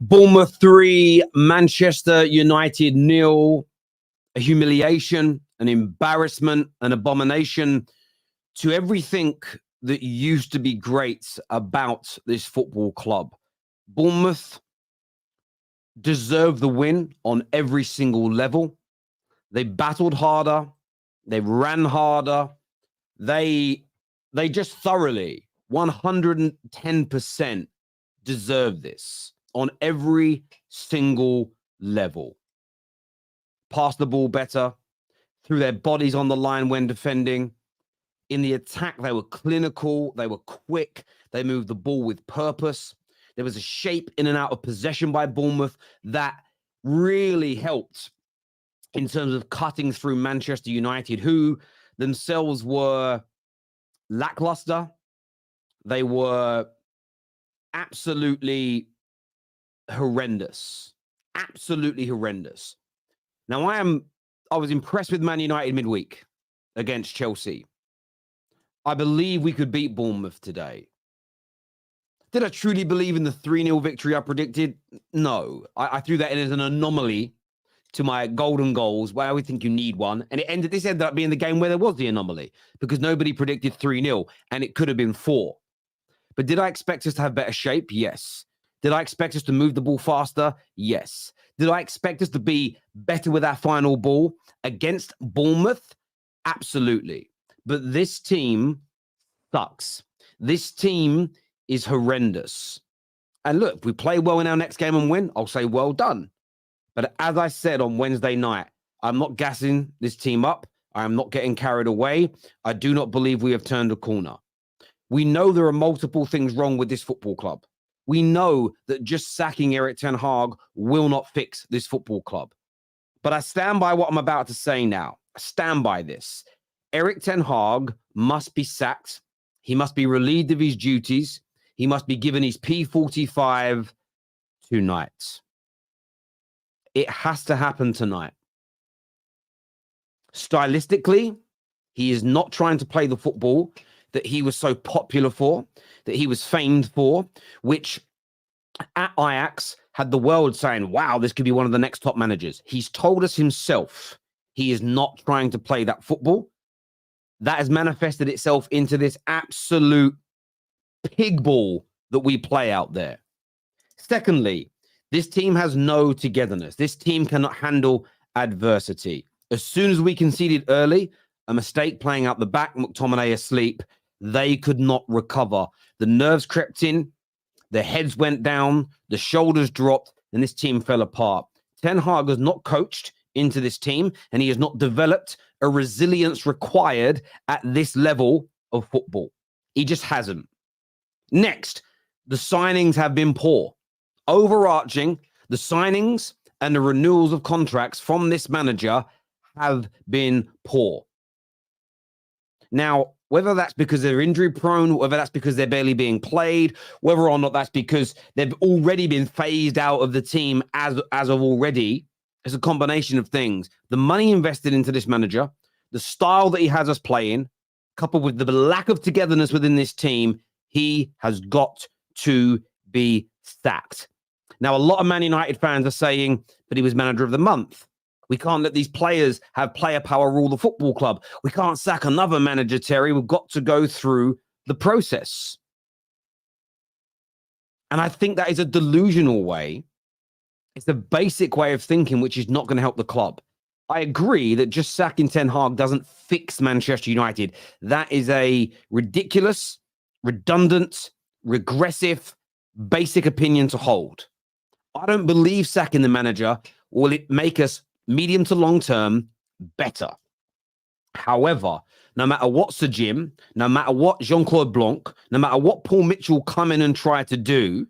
Bournemouth 3, Manchester United 0. A humiliation, an embarrassment, an abomination to everything that used to be great about this football club. Bournemouth deserved the win on every single level. They battled harder. They ran harder. They just thoroughly, 110% deserve this on every single level. Passed the ball better, threw their bodies on the line when defending. In the attack, they were clinical, they were quick, they moved the ball with purpose. There was a shape in and out of possession by Bournemouth that really helped in terms of cutting through Manchester United, who themselves were lackluster. They were absolutely horrendous. Absolutely horrendous. Now, I was impressed with Man United midweek against Chelsea. I believe we could beat Bournemouth today. Did I truly believe in the 3-0 victory I predicted? No. I threw that in as an anomaly to my golden goals, where I would think you need one. And this ended up being the game where there was the anomaly, because nobody predicted 3-0, and it could have been 4. But did I expect us to have better shape? Yes. Did I expect us to move the ball faster? Yes. Did I expect us to be better with our final ball against Bournemouth? Absolutely. But this team sucks. This team is horrendous. And look, if we play well in our next game and win, I'll say well done. But as I said on Wednesday night, I'm not gassing this team up. I am not getting carried away. I do not believe we have turned a corner. We know there are multiple things wrong with this football club. We know that just sacking Erik ten Hag will not fix this football club. But I stand by what I'm about to say now. I stand by this. Erik ten Hag must be sacked. He must be relieved of his duties. He must be given his P45 tonight. It has to happen tonight. Stylistically, he is not trying to play the football that he was so popular for, that he was famed for, which at Ajax had the world saying, wow, this could be one of the next top managers. He's told us himself he is not trying to play that football. That has manifested itself into this absolute pig ball that we play out there. Secondly, this team has no togetherness. This team cannot handle adversity. As soon as we conceded early, a mistake playing out the back, McTominay asleep, they could not recover. The nerves crept in, the heads went down, the shoulders dropped, and this team fell apart. Ten Hag has not coached into this team, and he has not developed a resilience required at this level of football. He just hasn't. Next, the signings have been poor. Overarching, the signings and the renewals of contracts from this manager have been poor. Now, whether that's because they're injury prone, whether that's because they're barely being played, whether or not that's because they've already been phased out of the team as of already, it's a combination of things. The money invested into this manager, the style that he has us playing, coupled with the lack of togetherness within this team, he has got to be sacked. Now, a lot of Man United fans are saying that he was manager of the month. We can't let these players have player power rule the football club. We can't sack another manager, Terry. We've got to go through the process. And I think that is a delusional way. It's a basic way of thinking, which is not going to help the club. I agree that just sacking Ten Hag doesn't fix Manchester United. That is a ridiculous, redundant, regressive, basic opinion to hold. I don't believe sacking the manager will it make us medium to long term better. However, no matter what Sir Jim, no matter what Jean-Claude Blanc, no matter what Paul Mitchell come in and try to do,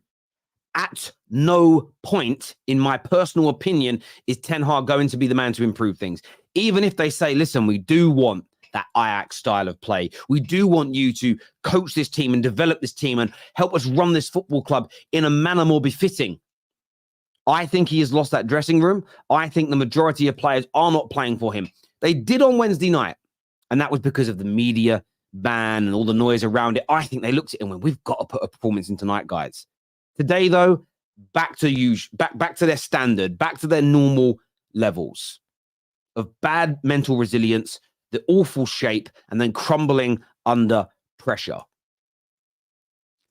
at no point, in my personal opinion, is Ten Hag going to be the man to improve things. Even if they say, listen, we do want that Ajax style of play. We do want you to coach this team and develop this team and help us run this football club in a manner more befitting I think he has lost that dressing room. I think the majority of players are not playing for him. They did on Wednesday night, and that was because of the media ban and all the noise around it. I think they looked at it and went, we've got to put a performance in tonight, guys. Today, though, back to their standard, back to their normal levels of bad mental resilience, the awful shape, and then crumbling under pressure.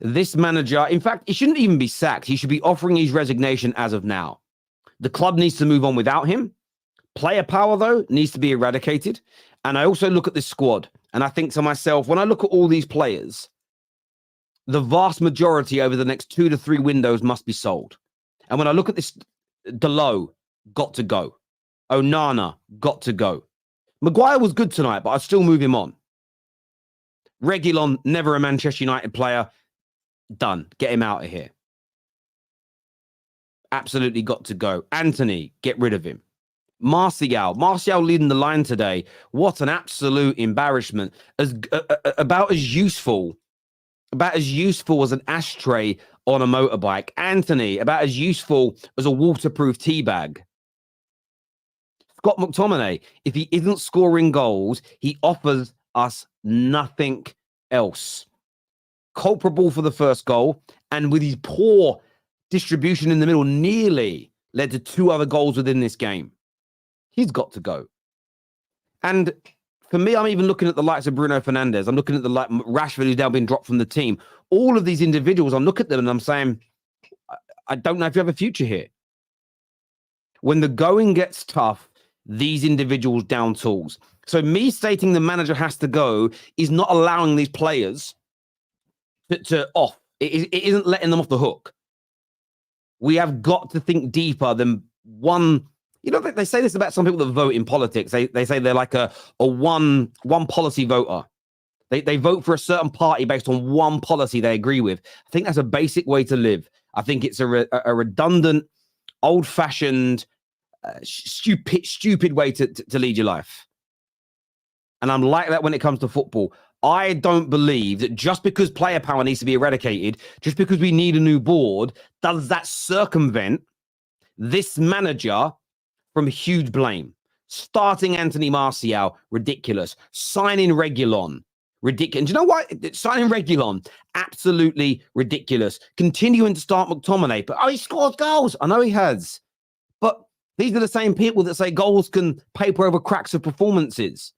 This manager, in fact, he shouldn't even be sacked. He should be offering his resignation as of now. The club needs to move on without him. Player power, though, needs to be eradicated. And I also look at this squad, and I think to myself, when I look at all these players, the vast majority over the next 2 to 3 windows must be sold. And when I look at this, Delo, got to go. Onana, got to go. Maguire was good tonight, but I'd still move him on. Reguilon, never a Manchester United player. Done. Get him out of here. Absolutely got to go. Anthony, get rid of him. Martial leading the line today. What an absolute embarrassment. About as useful as an ashtray on a motorbike. Anthony, about as useful as a waterproof tea bag. Scott McTominay, if he isn't scoring goals, he offers us nothing else. Culpable for the first goal, and with his poor distribution in the middle, nearly led to 2 other goals within this game. He's got to go. And for me, I'm even looking at the likes of Bruno Fernandes. I'm looking at the like Rashford, who's now been dropped from the team. All of these individuals, I look at them and I'm saying, I don't know if you have a future here. When the going gets tough, these individuals down tools. So me stating the manager has to go is not allowing these players to off. It isn't letting them off the hook. We have got to think deeper than one. You know, they say this about some people that vote in politics. They say they're like a one policy voter. They vote for a certain party based on one policy they agree with. I think that's a basic way to live. I think it's a redundant, old-fashioned, stupid way to lead your life. And I'm like that when it comes to football. I don't believe that just because player power needs to be eradicated, just because we need a new board, does that circumvent this manager from huge blame. Starting Anthony Martial, ridiculous. Signing Reguilon, ridiculous. And do you know what? Signing Reguilon, absolutely ridiculous. Continuing to start McTominay, but he scored goals. I know he has. But these are the same people that say goals can paper over cracks of performances.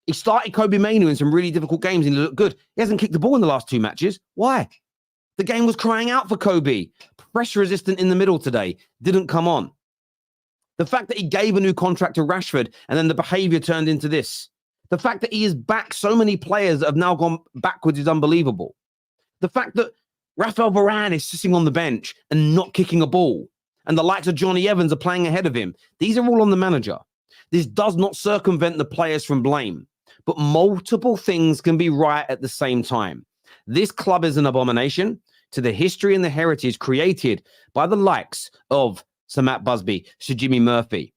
He started Kobe Mainoo in some really difficult games and he looked good. He hasn't kicked the ball in the last 2 matches. Why? The game was crying out for Kobe. Pressure resistant in the middle today. Didn't come on. The fact that he gave a new contract to Rashford and then the behavior turned into this. The fact that he has backed so many players that have now gone backwards is unbelievable. The fact that Rafael Varane is sitting on the bench and not kicking a ball and the likes of Johnny Evans are playing ahead of him. These are all on the manager. This does not circumvent the players from blame. But multiple things can be right at the same time. This club is an abomination to the history and the heritage created by the likes of Sir Matt Busby, Sir Jimmy Murphy.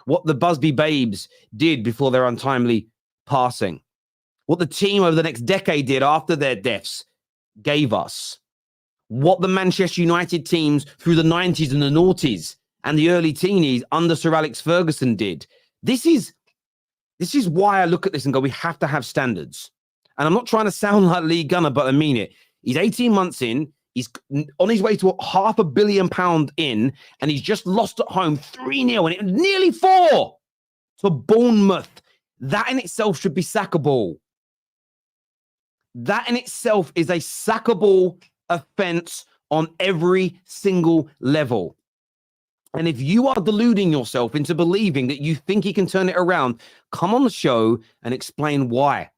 What the Busby babes did before their untimely passing. What the team over the next decade did after their deaths gave us. What the Manchester United teams through the 90s and the noughties and the early teenies under Sir Alex Ferguson did. This is why I look at this and go, we have to have standards. And I'm not trying to sound like Lee Gunner, but I mean it. He's 18 months in. He's on his way to £500 million in, and he's just lost at home 3-0, and it was nearly 4 to Bournemouth. That in itself should be sackable. That in itself is a sackable offence on every single level. And if you are deluding yourself into believing that you think he can turn it around, come on the show and explain why.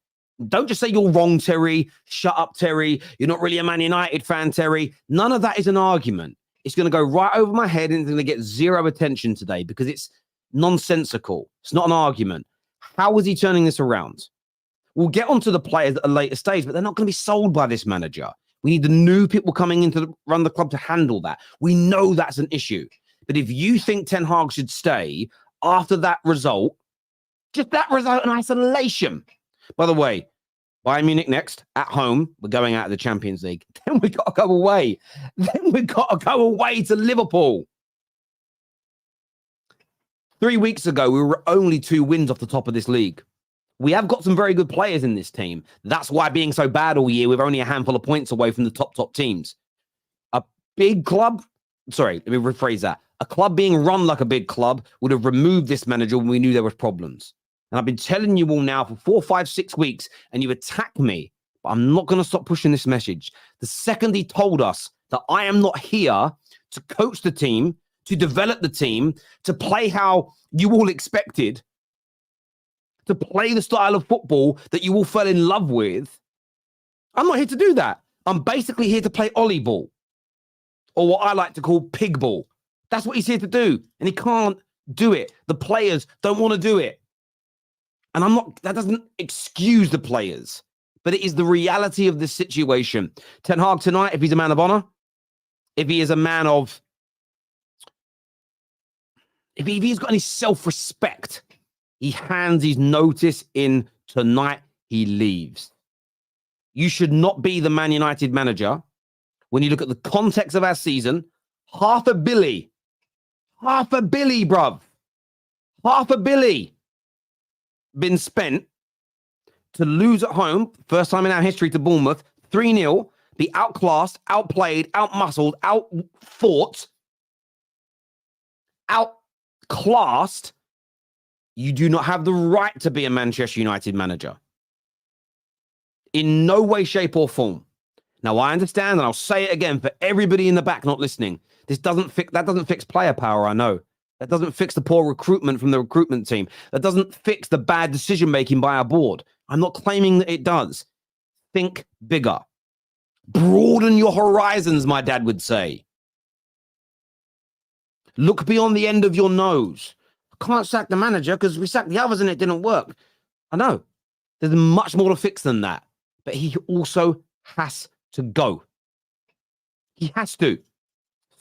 Don't just say you're wrong, Tery. Shut up, Tery. You're not really a Man United fan, Tery. None of that is an argument. It's going to go right over my head and it's going to get zero attention today because it's nonsensical. It's not an argument. How is he turning this around? We'll get onto the players at a later stage, but they're not going to be sold by this manager. We need the new people coming in to run the club to handle that. We know that's an issue. But if you think Ten Hag should stay after that result, just that result in isolation. By the way, Bayern Munich next, at home, we're going out of the Champions League. Then we got to go away. Then we got to go away to Liverpool. 3 weeks ago, we were only 2 wins off the top of this league. We have got some very good players in this team. That's why being so bad all year, we're only a handful of points away from the top teams. A big club, sorry, let me rephrase that. A club being run like a big club would have removed this manager when we knew there was problems. And I've been telling you all now for 4, 5, 6 weeks, and you attack me, but I'm not going to stop pushing this message. The second he told us that I am not here to coach the team, to develop the team, to play how you all expected, to play the style of football that you all fell in love with, I'm not here to do that. I'm basically here to play Ollie ball, or what I like to call pig ball. That's what he's here to do, and he can't do it. The players don't want to do it. And that doesn't excuse the players, but it is the reality of this situation. Ten Hag tonight, if he's a man of honor, if he is a man of, if he's got any self-respect, he hands his notice in tonight, he leaves. You should not be the Man United manager when you look at the context of our season. Half a billy, bruv. Half a billy been spent to lose at home, first time in our history to Bournemouth, 3-0, be outclassed, outplayed, outmuscled, outfought, outclassed. You do not have the right to be a Manchester United manager. In no way, shape, or form. Now, I understand, and I'll say it again for everybody in the back not listening. That doesn't fix player power, I know. That doesn't fix the poor recruitment from the recruitment team. That doesn't fix the bad decision-making by our board. I'm not claiming that it does. Think bigger. Broaden your horizons, my dad would say. Look beyond the end of your nose. I can't sack the manager because we sacked the others and it didn't work. I know. There's much more to fix than that. But he also has to go. He has to.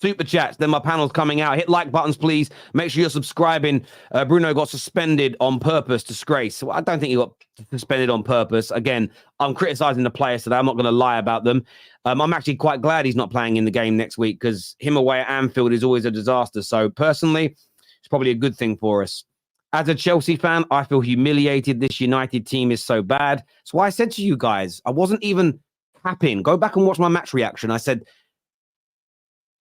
Super chats, then my panel's coming out. Hit like buttons, please. Make sure you're subscribing. Bruno got suspended on purpose, disgrace. Well, I don't think he got suspended on purpose. Again, I'm criticizing the players today. I'm not going to lie about them. I'm actually quite glad he's not playing in the game next week because him away at Anfield is always a disaster. So personally, it's probably a good thing for us. As a Chelsea fan, I feel humiliated. This United team is so bad. That's why I said to you guys, I wasn't even happy. Go back and watch my match reaction. I said,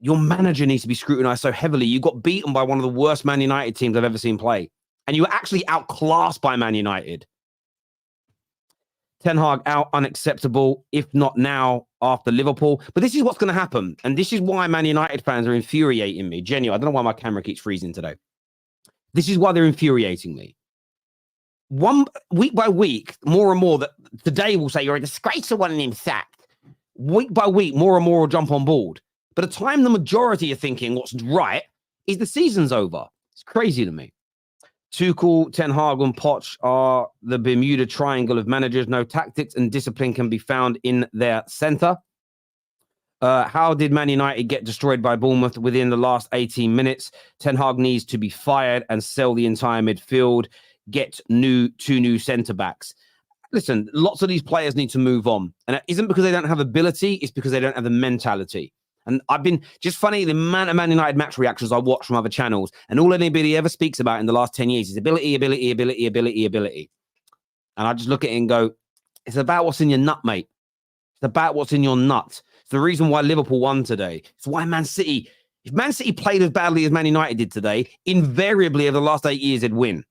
your manager needs to be scrutinized so heavily. You got beaten by one of the worst Man United teams I've ever seen play. And you were actually outclassed by Man United. Ten Hag out, unacceptable, if not now, after Liverpool. But this is what's going to happen. And this is why Man United fans are infuriating me. Genuinely, I don't know why my camera keeps freezing today. This is why they're infuriating me. One week by week, more and more, that today will say you're a disgrace for wanting him sacked. Week by week, more and more will jump on board. By the time the majority are thinking what's right is the season's over. It's crazy to me. Tuchel, Ten Hag, and Poch are the Bermuda Triangle of managers. No tactics and discipline can be found in their center. How did Man United get destroyed by Bournemouth within the last 18 minutes? Ten Hag needs to be fired and sell the entire midfield. Get two new centre-backs. Listen, lots of these players need to move on. And it isn't because they don't have ability, it's because they don't have the mentality. And I've been just funny, the amount of Man United match reactions I watch from other channels, and all anybody ever speaks about in the last 10 years is ability. And I just look at it and go, it's about what's in your nut, mate. It's about what's in your nut. It's the reason why Liverpool won today. It's why Man City, if Man City played as badly as Man United did today, invariably over the last 8 years, they'd win.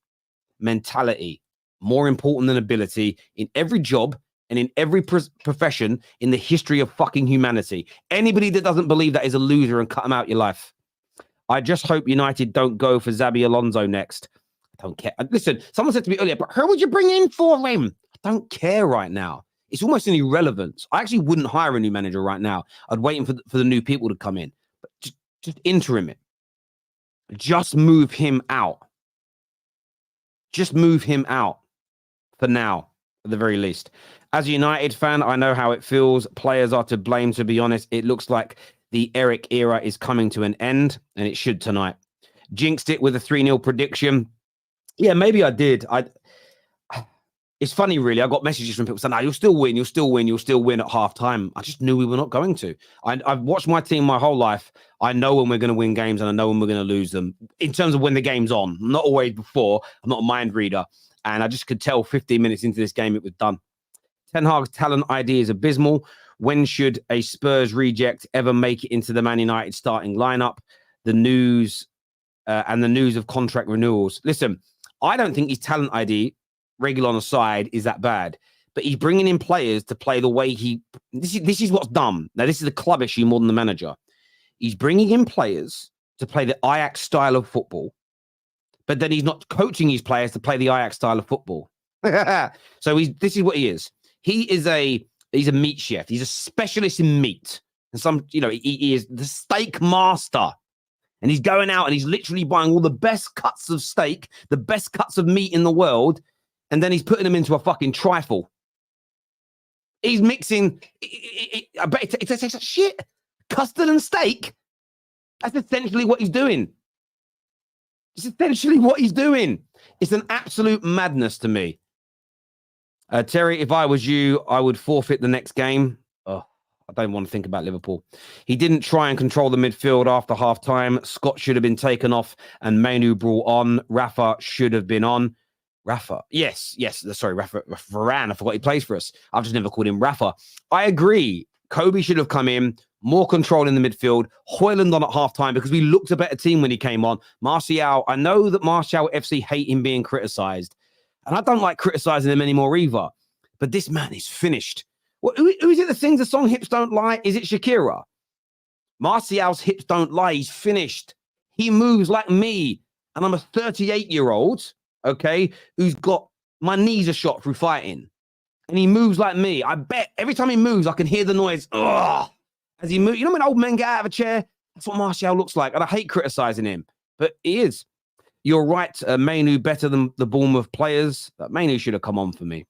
Mentality, more important than ability in every job and in every profession in the history of fucking humanity. Anybody that doesn't believe that is a loser and cut them out your life. I just hope United don't go for Xabi Alonso next. I don't care. Listen, someone said to me earlier, but who would you bring in for him? I don't care right now. It's almost an irrelevance. I actually wouldn't hire a new manager right now. I'd wait for the new people to come in. But just interim it. Just move him out. Just move him out for now, at the very least. As a United fan, I know how it feels. Players are to blame, to be honest. It looks like the Erik era is coming to an end, and it should tonight. Jinxed it with a 3-0 prediction. Yeah, maybe I did. It's funny, really. I got messages from people saying, "No, you'll still win. You'll still win. You'll still win at half time." I just knew we were not going to. I've watched my team my whole life. I know when we're going to win games and I know when we're going to lose them in terms of when the game's on. Not always before. I'm not a mind reader. And I just could tell 15 minutes into this game, it was done. Ten Hag's talent ID is abysmal. When should a Spurs reject ever make it into the Man United starting lineup? The news and the news of contract renewals. Listen, I don't think his talent ID, regular on the side, is that bad. But he's bringing in players to play the way he... This is what's dumb. Now, this is a club issue more than the manager. He's bringing in players to play the Ajax style of football, but then he's not coaching his players to play the Ajax style of football. So this is what he is. He's a meat chef. He's a specialist in meat. And he is the steak master. And he's going out and he's literally buying all the best cuts of steak, the best cuts of meat in the world, and then he's putting them into a fucking trifle. He's mixing, I bet it tastes like shit. Custard and steak. That's essentially what he's doing. It's essentially what he's doing. It's an absolute madness to me. Tery, if I was you, I would forfeit the next game. Oh, I don't want to think about Liverpool. He didn't try and control the midfield after half-time. Scott should have been taken off and Manu brought on. Rafa should have been on. Rafa. Yes. Sorry, Rafa. Varane. I forgot he plays for us. I've just never called him Rafa. I agree. Kobe should have come in, more control in the midfield. Højlund on at halftime because we looked a better team when he came on. Martial, I know that Martial FC hate him being criticised, and I don't like criticising him anymore either. But this man is finished. Who is it that sings the song Hips Don't Lie? Is it Shakira? Martial's hips don't lie. He's finished. He moves like me, and I'm a 38-year-old, okay, who's got my knees are shot through fighting. And he moves like me. I bet every time he moves, I can hear the noise. Ugh, as he moves. You know when old men get out of a chair? That's what Martial looks like. And I hate criticizing him, but he is. You're right. Manu better than the Bournemouth players. Manu should have come on for me.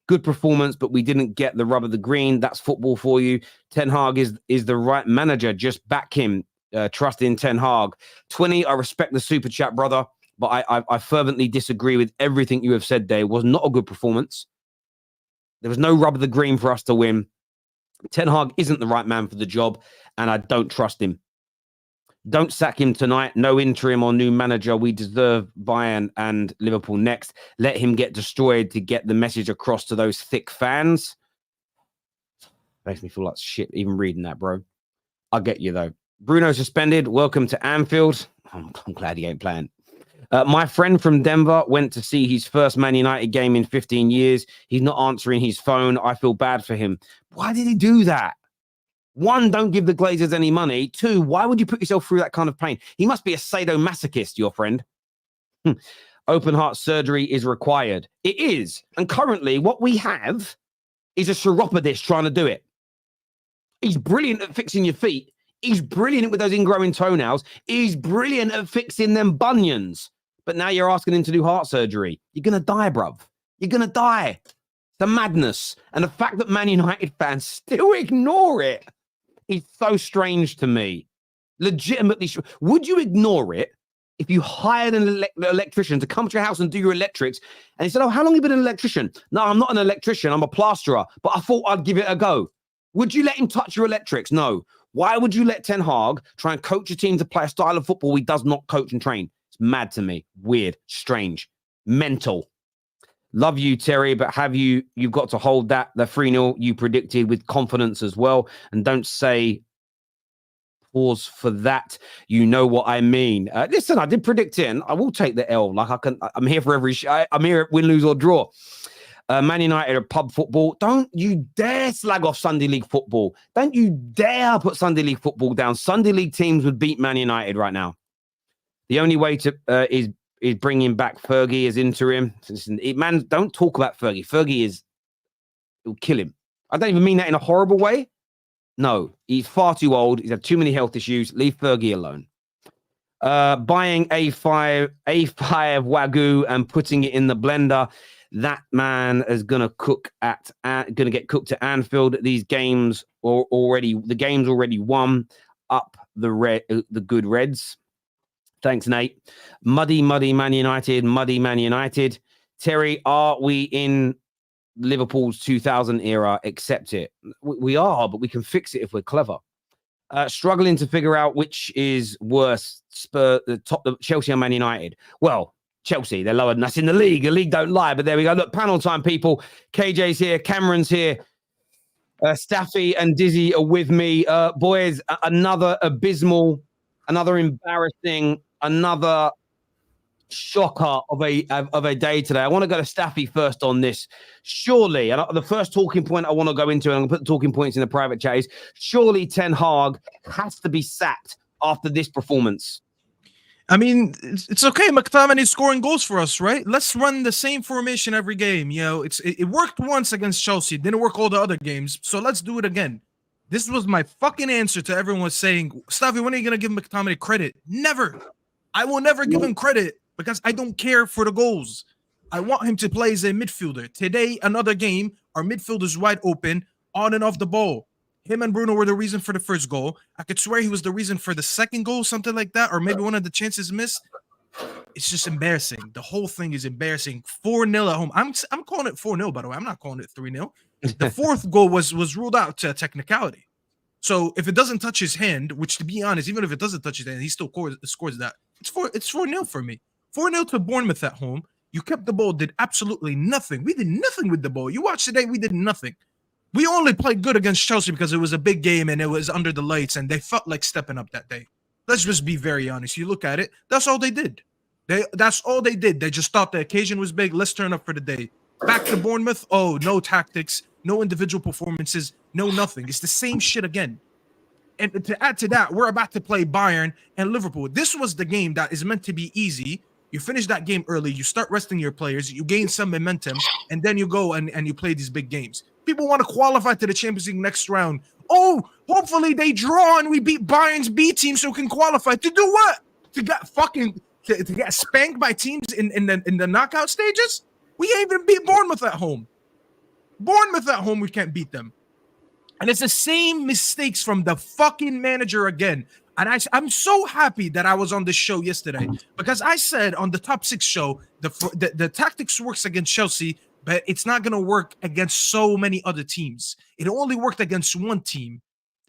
Good performance, but we didn't get the rub of the green. That's football for you. Ten Hag is the right manager. Just back him. Trust in Ten Hag. 20, I respect the super chat, brother, but I fervently disagree with everything you have said there. It was not a good performance. There was no rub of the green for us to win. Ten Hag isn't the right man for the job, and I don't trust him. Don't sack him tonight. No interim or new manager. We deserve Bayern and Liverpool next. Let him get destroyed to get the message across to those thick fans. Makes me feel like shit even reading that, bro. I get you, though. Bruno suspended. Welcome to Anfield. I'm glad he ain't playing. My friend from Denver went to see his first Man United game in 15 years. He's not answering his phone. I feel bad for him. Why did he do that? One, don't give the Glazers any money. Two, why would you put yourself through that kind of pain? He must be a sadomasochist, your friend. Open heart surgery is required. It is. And currently, what we have is a chiropodist trying to do it. He's brilliant at fixing your feet. He's brilliant with those ingrowing toenails. He's brilliant at fixing them bunions. But now you're asking him to do heart surgery. You're going to die, bruv. You're going to die. The madness. And the fact that Man United fans still ignore it is so strange to me. Legitimately. Would you ignore it if you hired an electrician to come to your house and do your electrics and he said, oh, how long have you been an electrician? No, I'm not an electrician. I'm a plasterer. But I thought I'd give it a go. Would you let him touch your electrics? No. Why would you let Ten Hag try and coach a team to play a style of football he does not coach and train? It's mad to me. Weird, strange, mental. Love you, Tery, but you've got to hold the 3-0 you predicted with confidence as well. And don't say pause for that. You know what I mean. Listen, I did predict it, and I will take the L. I'm here for every I'm here at win, lose, or draw. Man United are pub football. Don't you dare slag off Sunday League football. Don't you dare put Sunday League football down. Sunday League teams would beat Man United right now. The only way to is bringing back Fergie as interim. Man, don't talk about Fergie. Fergie will kill him. I don't even mean that in a horrible way. No, he's far too old. He's had too many health issues. Leave Fergie alone. Buying A5 Wagyu and putting it in the blender. That man is gonna get cooked at Anfield. These games the game's already won. Up the good Reds. Thanks, Nate. Muddy Man United. Tery, are we in Liverpool's 2000 era, accept it. We are, but we can fix it if we're clever. Struggling to figure out which is worse, Chelsea or Man United. Well, Chelsea, they're lower than us in the league. The league don't lie, but there we go. Look, panel time, people. KJ's here, Cameron's here. Staffy and Dizzy are with me. Boys, another abysmal, another embarrassing, another shocker of a day today. I want to go to Staffy first on this. Surely, and the first talking point I want to go into, and I'm going to put the talking points in the private chat, is surely Ten Hag has to be sacked after this performance. I mean, it's okay. McTominay scoring goals for us, right? Let's run the same formation every game. You know, it worked once against Chelsea. It didn't work all the other games. So let's do it again. This was my fucking answer to everyone saying, Staffy, when are you going to give McTominay credit? Never. I will never give him credit because I don't care for the goals. I want him to play as a midfielder. Today, another game, our midfielder's wide open, on and off the ball. Him and Bruno were the reason for the first goal. I could swear he was the reason for the second goal, something like that, or maybe one of the chances missed. It's just embarrassing. The whole thing is embarrassing. 4-0 at home. I'm calling it 4-0, by the way. I'm not calling it 3-0. The fourth goal was ruled out to technicality. So if it doesn't touch his hand, which to be honest, even if it doesn't touch his hand, he still scores that. It's 4-0 for me. 4-0 to Bournemouth at home. You kept the ball, did absolutely nothing. We did nothing with the ball. You watch today, we did nothing. We only played good against Chelsea because it was a big game and it was under the lights and they felt like stepping up that day. Let's just be very honest. You look at it, that's all they did. That's all they did. They just thought the occasion was big. Let's turn up for the day. Back to Bournemouth. Oh, no tactics, no individual performances, no nothing. It's the same shit again. And to add to that, we're about to play Bayern and Liverpool. This was the game that is meant to be easy. You finish that game early. You start resting your players. You gain some momentum. And then you go and you play these big games. People want to qualify to the Champions League next round. Oh, hopefully they draw and we beat Bayern's B team so we can qualify. To do what? To get fucking to get spanked by teams in the knockout stages? We ain't even beat Bournemouth at home. Bournemouth at home, we can't beat them. And it's the same mistakes from the fucking manager again. And I'm so happy that I was on this show yesterday because I said on the Top 6 show, the tactics works against Chelsea, but it's not going to work against so many other teams. It only worked against one team.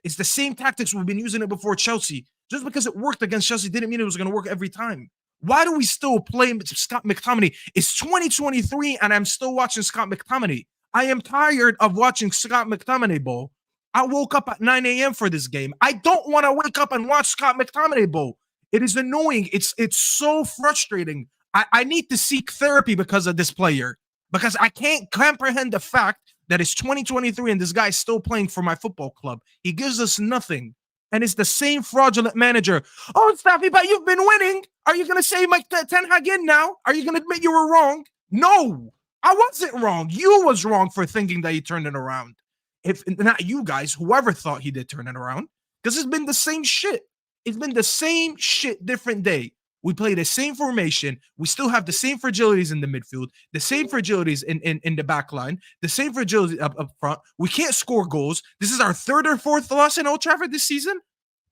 It's the same tactics we've been using it before Chelsea. Just because it worked against Chelsea didn't mean it was going to work every time. Why do we still play Scott McTominay? It's 2023 and I'm still watching Scott McTominay. I am tired of watching Scott McTominay ball. I woke up at 9 a.m. for this game. I don't want to wake up and watch Scott McTominay ball. It is annoying. It's so frustrating. I need to seek therapy because of this player. Because I can't comprehend the fact that it's 2023 and this guy is still playing for my football club. He gives us nothing. And it's the same fraudulent manager. Oh, Staffy, but you've been winning. Are you going to say Mike Ten Hag in now? Are you going to admit you were wrong? No, I wasn't wrong. You was wrong for thinking that he turned it around. If not you guys, whoever thought he did turn it around. Because it's been the same shit. It's been the same shit, different day. We play the same formation. We still have the same fragilities in the midfield, the same fragilities in the back line, the same fragilities up front. We can't score goals. This is our third or fourth loss in Old Trafford this season.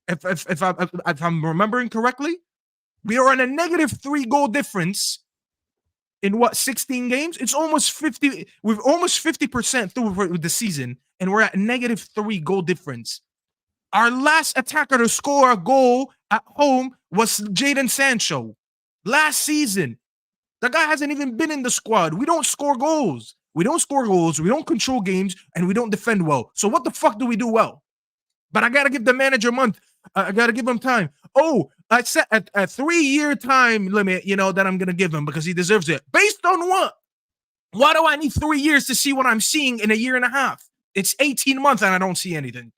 If I'm remembering correctly, we are on a -3 goal difference in 16 games? It's almost 50. We're almost 50% through the season, and we're at -3 goal difference. Our last attacker to score a goal at home was Jadon Sancho last season. The guy hasn't even been in the squad. We don't score goals. We don't score goals. We don't control games, and we don't defend well. So what the fuck do we do well? But I got to give the manager a month. I got to give him time. Oh, I set a 3-year time limit, that I'm going to give him because he deserves it. Based on what? Why do I need 3 years to see what I'm seeing in a year and a half? It's 18 months and I don't see anything.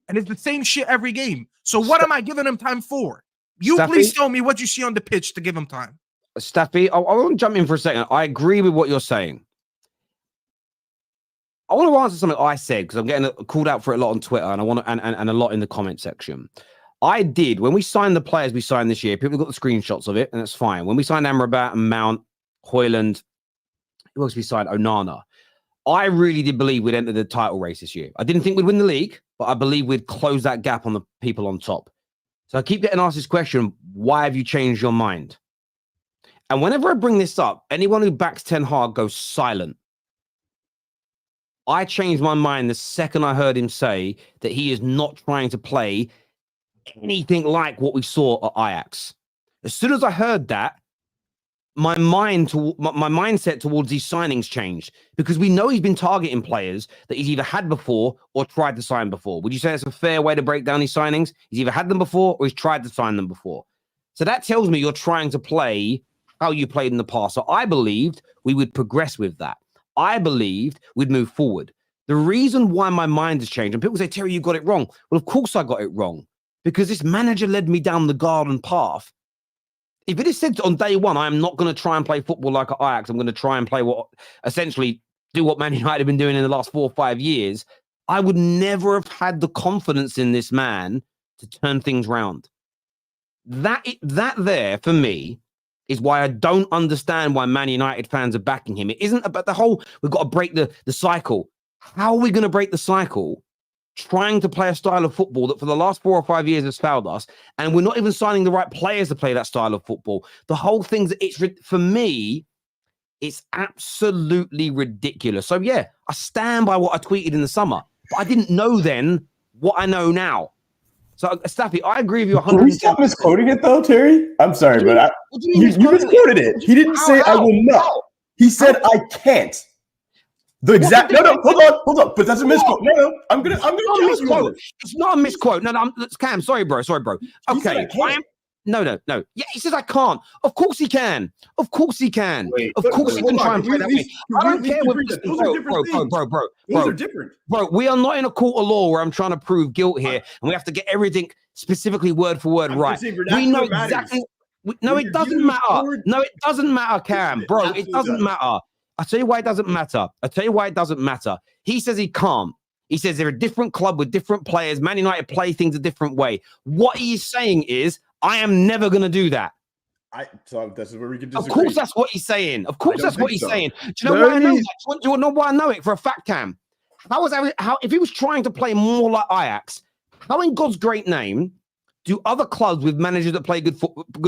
And it's the same shit every game. So what am I giving him time for? You Staffy, please tell me what you see on the pitch to give him time. Staffy, I want to jump in for a second. I agree with what you're saying. I want to answer something I said because I'm getting called out for it a lot on Twitter and I want to, and a lot in the comment section. I did when we signed the players we signed this year. People got the screenshots of it, and that's fine. When we signed Amrabat and Mount, Højlund, who else we signed? Onana. I really did believe we'd enter the title race this year. I didn't think we'd win the league, but I believe we'd close that gap on the people on top. So I keep getting asked this question: why have you changed your mind? And whenever I bring this up, anyone who backs Ten Hag goes silent. I changed my mind the second I heard him say that he is not trying to play anything like what we saw at Ajax. As soon as I heard that, my mindset towards these signings changed, because we know he's been targeting players that he's either had before or tried to sign before. Would you say that's a fair way to break down these signings? He's either had them before or he's tried to sign them before. So that tells me you're trying to play how you played in the past. So I believed we would progress with that. I believed we'd move forward. The reason why my mind has changed, and people say, Terry, you got it wrong. Well, of course I got it wrong, because this manager led me down the garden path. If it is said on day one, I'm not going to try and play football like at Ajax, I'm going to try and play do what Man United have been doing in the last 4 or 5 years, I would never have had the confidence in this man to turn things round. That there, for me, is why I don't understand why Man United fans are backing him. It isn't about the whole, we've got to break the cycle. How are we going to break the cycle trying to play a style of football that for the last 4 or 5 years has failed us, and we're not even signing the right players to play that style of football? The whole thing's, for me, it's absolutely ridiculous. So yeah, I stand by what I tweeted in the summer, but I didn't know then what I know now. So Staffy, I agree with you 100%. Can we stop misquoting it though, Terry? I'm sorry, but you misquoted it. He didn't say I will not. He said I can't. The exact no, hold on. But that's a misquote. No, I'm gonna misquote. It's not a misquote. No, Cam, sorry, bro. Okay, No. Yeah, he says I can't. Of course he can. Of course he can. Of course he can try and play that way. I don't care what those are different. Bro, we are not in a court of law where I'm trying to prove guilt here, and we have to get everything specifically word for word right. We know exactly. No, it doesn't matter. No, it doesn't matter, Cam. Bro, it doesn't matter. I'll tell you why it doesn't matter. He says he can't. He says they're a different club with different players. Man United play things a different way. What he is saying is, I am never going to do that. So this is where we can disagree. Of course that's what he's saying. Of course that's what he's saying. Do you know why I know that? Do you know why I know it for a fact, Cam? How if he was trying to play more like Ajax, how in God's great name do other clubs with managers that play good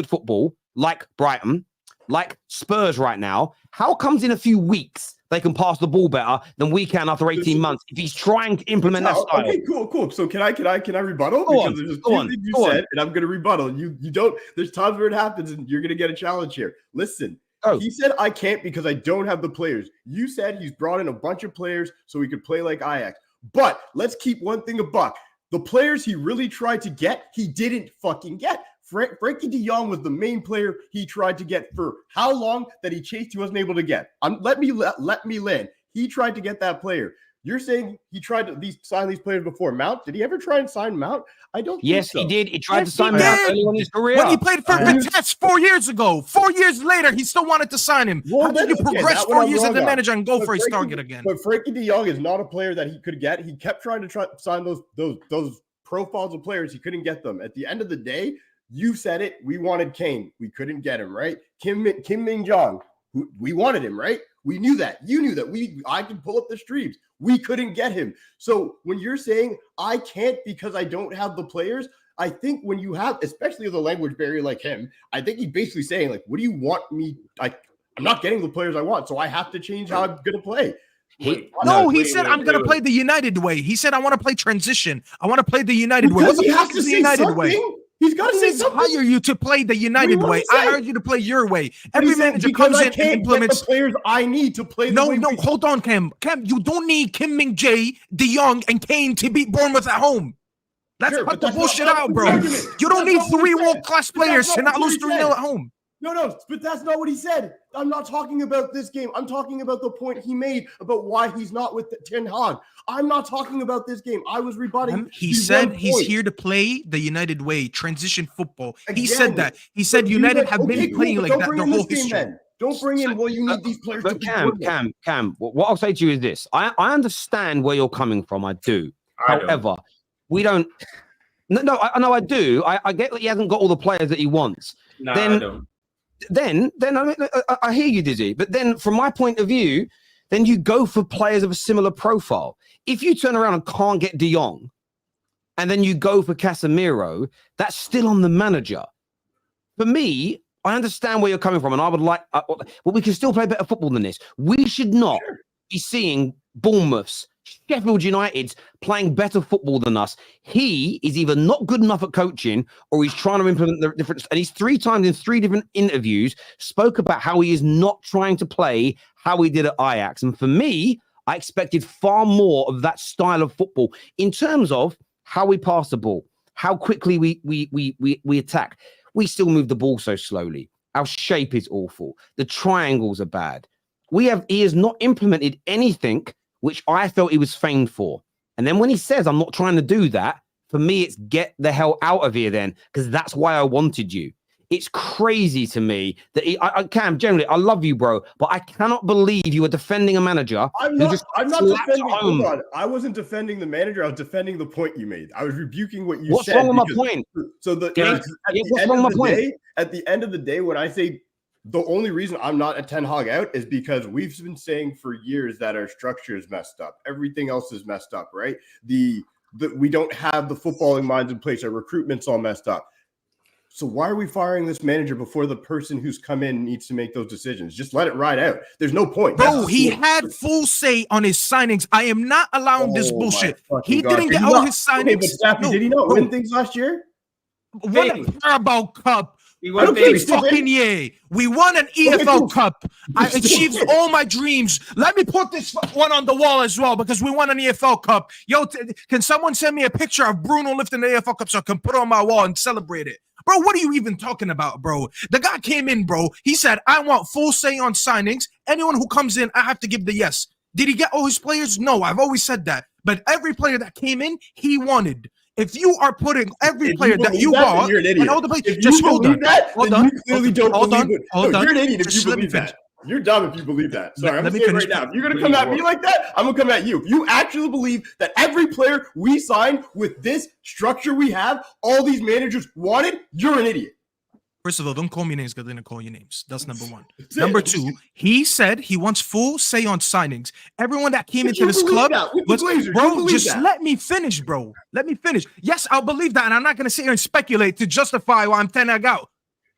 football, like Brighton, like Spurs right now, how comes in a few weeks they can pass the ball better than we can after 18 months if he's trying to implement that style? Okay, cool. So can I rebuttal? Because there's a few things you said, and I'm going to rebuttal. You don't. There's times where it happens, and you're going to get a challenge here. Listen, he said I can't because I don't have the players. You said he's brought in a bunch of players so he could play like Ajax. But let's keep one thing a buck. The players he really tried to get, he didn't fucking get. Frankie de Jong was the main player he tried to get for how long that he chased he wasn't able to get. Let me land. He tried to get that player. You're saying he tried to sign these players before Mount? Did he ever try and sign Mount? I don't think so. He did. He tried to sign Mount early in his career. When he played for Vitesse 4 years ago. 4 years later, he still wanted to sign him. How did you progress 4 years as the manager and go for his target again? But Frankie de Jong is not a player that he could get. He kept trying to sign those profiles of players. He couldn't get them. At the end of the day, you said it. We wanted Kane. We couldn't get him, right? Kim Min-jong. We wanted him, right? We knew that. You knew that. I can pull up the streams. We couldn't get him. So when you're saying I can't because I don't have the players, I think when you have, especially with a language barrier like him, I think he's basically saying, like, what do you want me? I'm not getting the players I want, so I have to change how I'm going to play. He said, I'm going to play the United way. He said, I want to play transition. I want to play the United way. What the fuck is the United way? He's got to say something. Hire you to play the United way. I hired you to play your way. Every manager comes in and implements the players I need to play. Hold on, Cam. Cam, you don't need Kim Min-jae, De Jong, and Kane to beat Bournemouth at home. Let's cut the bullshit out, bro. You don't need 3 world-class players to not lose 3-0 at home. No, but that's not what he said. I'm not talking about this game. I'm talking about the point he made about why he's not with Ten Hag. I'm not talking about this game. I was rebutting. He said he's here to play the United way, transition football. He said that. He said United have been playing like that their whole history. Don't bring in, well, you need these players to be Cam, what I'll say to you is this. I understand where you're coming from. I do. However, we don't. No, I do. I get that he hasn't got all the players that he wants. No, I don't. Then I hear you, Dizzy. But then from my point of view, then you go for players of a similar profile. If you turn around and can't get De Jong, and then you go for Casemiro, that's still on the manager. For me, I understand where you're coming from, and I would like, but we can still play better football than this. We should not be seeing Bournemouths, Sheffield United's playing better football than us. He is either not good enough at coaching or he's trying to implement the difference. And he's 3 times in 3 different interviews spoke about how he is not trying to play how he did at Ajax. And for me, I expected far more of that style of football in terms of how we pass the ball, how quickly we attack. We still move the ball so slowly. Our shape is awful. The triangles are bad. He has not implemented anything which I felt he was famed for. And then when he says, I'm not trying to do that, for me, it's get the hell out of here then, because that's why I wanted you. It's crazy to me that Cam, generally, I love you, bro, but I cannot believe you were defending a manager. I'm not defending. Hold on. I wasn't defending the manager. I was defending the point you made. I was rebuking what you said. What's wrong with my point? So at the end of the day, when I say the only reason I'm not a 10 hog out is because we've been saying for years that our structure is messed up. Everything else is messed up, right? We don't have the footballing minds in place. Our recruitment's all messed up. So why are we firing this manager before the person who's come in needs to make those decisions? Just let it ride out. There's no point. Bro, he had full say on his signings. I am not allowing this bullshit. He didn't get all his signings. Okay, but Staffy, did he not win things last year? Won a Carabao Cup. Fucking yeah. We won an EFL Cup. I achieved all my dreams. Let me put this one on the wall as well because we won an EFL Cup. Yo, can someone send me a picture of Bruno lifting the EFL Cup so I can put it on my wall and celebrate it? Bro, what are you even talking about, bro? The guy came in, bro. He said, I want full say on signings. Anyone who comes in, I have to give the yes. Did he get all his players? No, I've always said that. But every player that came in, he wanted. If you are putting every player that you bought, you're an idiot. And all the players, just hold on. Hold on. You clearly don't hold believe on. it. Hold no, on. You're an idiot if Just you believe that. You're dumb if you believe that. Sorry, I'm saying right now. If you're going to come at me like that, I'm going to come at you. If you actually believe that every player we signed with this structure we have, all these managers wanted, you're an idiot. First of all, don't call me names because I didn't call you names. That's number one. Number two, he said he wants full say on signings. Everyone that came into this club was, bro, just let me finish, bro. Let me finish. Yes, I'll believe that, and I'm not going to sit here and speculate to justify why I'm 10 Hag out.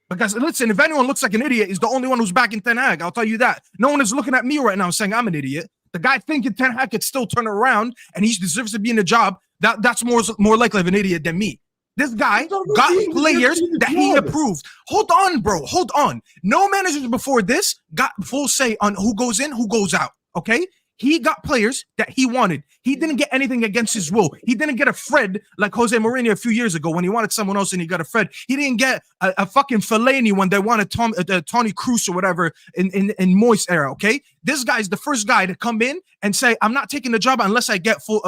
Because, listen, if anyone looks like an idiot, is the only one who's back in 10 Hag. I'll tell you that. No one is looking at me right now saying I'm an idiot. The guy thinking 10 Hag could still turn around, and he deserves to be in the job. That's more likely of an idiot than me. This guy got players that he approved. Hold on, bro. Hold on. No managers before this got full say on who goes in, who goes out. Okay? He got players that he wanted. He didn't get anything against his will. He didn't get a Fred like Jose Mourinho a few years ago when he wanted someone else and he got a Fred. He didn't get a fucking Fellaini when they wanted Tony Kroos or whatever in Moyes era, okay? This guy's the first guy to come in and say, I'm not taking the job unless I get full